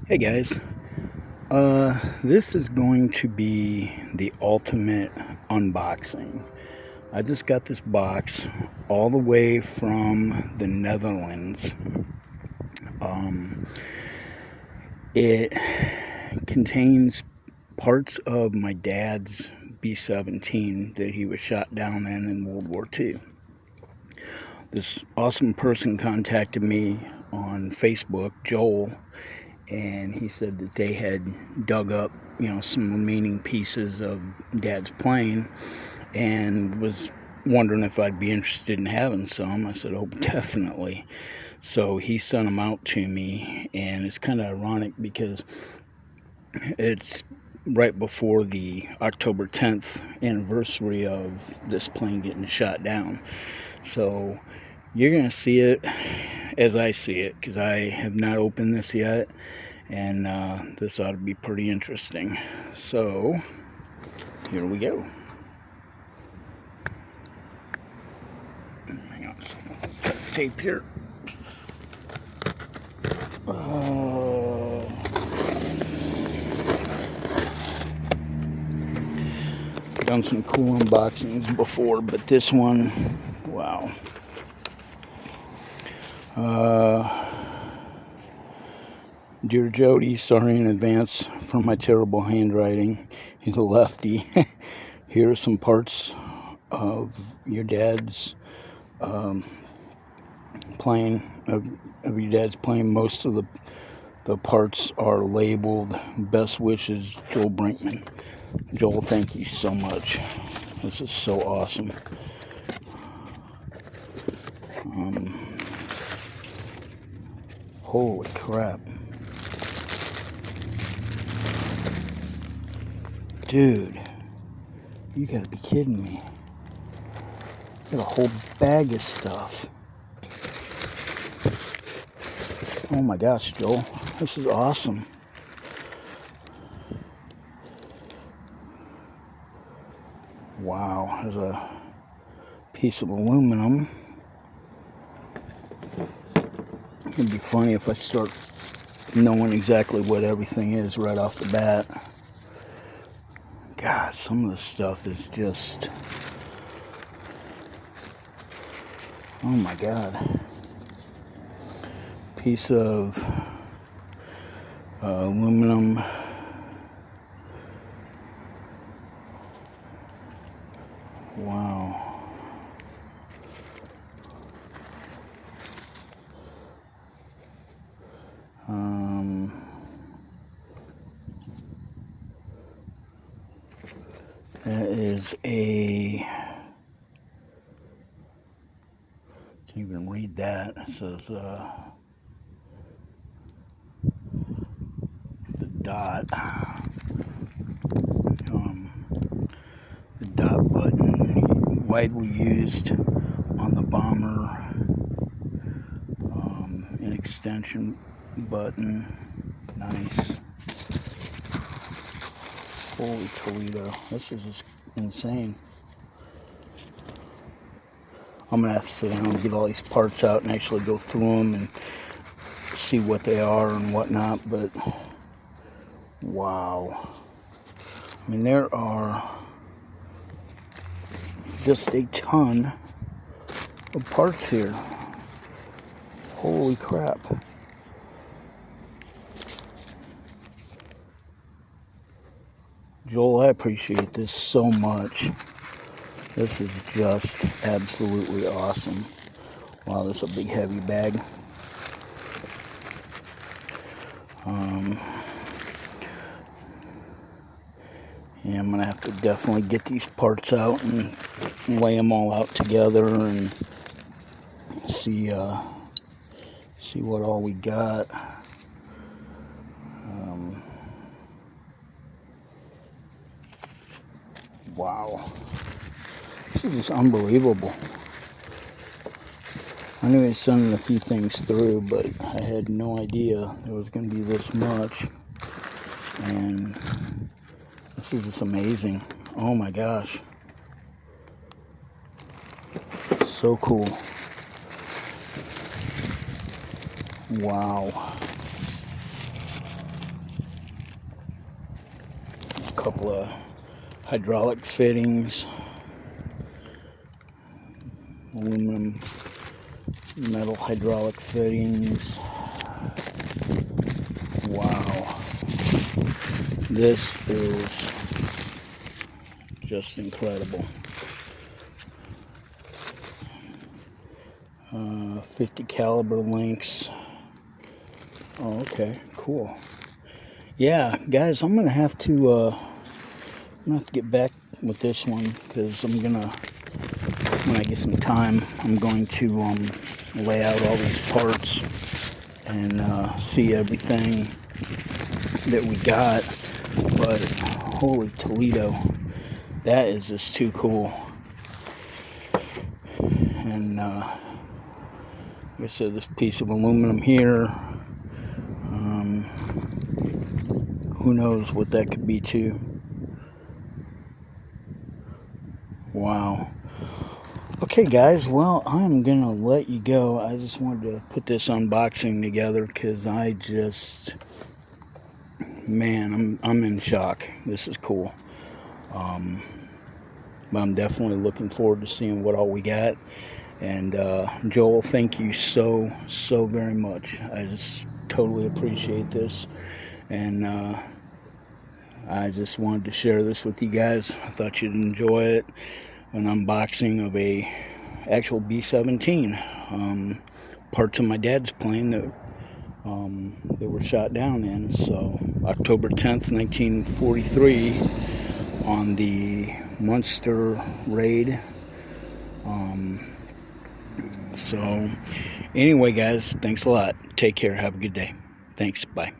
Hey guys, this is going to be the ultimate unboxing. I just got this box all the way from the Netherlands. Um, it contains parts of my dad's B-17 that he was shot down in World War II. This awesome person contacted me on Facebook, Joel, and he said that they had dug up, some remaining pieces of Dad's plane, and was wondering if I'd be interested in having some. I said, "Oh, definitely." So he sent them out to me, and it's kind of ironic because it's right before the October 10th anniversary of this plane getting shot down. So you're going to see it as I see it, because I have not opened this yet, and this ought to be pretty interesting. So here we go. Hang on a second. Cut the tape here. Done some cool unboxings before, but this one, wow. Dear Jody, sorry in advance for my terrible handwriting. He's a lefty. Here are some parts of your dad's plane. Of your dad's plane. Most of the parts are labeled "Best wishes, Joel Brinkman." Joel, thank you so much. This is so awesome. Holy crap. Dude, you gotta be kidding me. Got a whole bag of stuff. Oh my gosh, Joel. This is awesome. Wow, there's a piece of aluminum. It'd be funny if I start knowing exactly what everything is right off the bat. God, some of this stuff is just... oh my God. Piece of aluminum. Wow. That is a... can't even read that. It says the dot. The dot button, widely used on the bomber. An extension button. Nice. Holy Toledo. This is just insane. I'm going to have to sit down and get all these parts out and actually go through them and see what they are and whatnot, but wow. I mean, there are just a ton of parts here. Holy crap. Joel, I appreciate this so much. This is just absolutely awesome. Wow, this is a big heavy bag. Yeah, I'm gonna have to definitely get these parts out and lay them all out together and see what all we got. Wow, this is just unbelievable. I knew he was sending a few things through, but I had no idea there was going to be this much. And this is just amazing. Oh my gosh. So cool. Wow. couple of hydraulic fittings, aluminum metal hydraulic fittings. Wow, this is just incredible. 50 caliber links. Oh, okay, cool. Yeah, guys, I'm gonna have to get back with this one, because when I get some time, I'm going to lay out all these parts and see everything that we got. But holy Toledo, that is just too cool. And like I said, this piece of aluminum here, who knows what that could be too. Wow. Okay, guys, well, I'm gonna let you go. I just wanted to put this unboxing together because man, I'm in shock. This is cool. But I'm definitely looking forward to seeing what all we got. And Joel, thank you so very much. I just totally appreciate this, and I just wanted to share this with you guys. I thought you'd enjoy it. An unboxing of a actual B-17, parts of my dad's plane that were shot down in. So October 10th, 1943, on the Munster raid. So anyway, guys, thanks a lot. Take care. Have a good day. Thanks. Bye.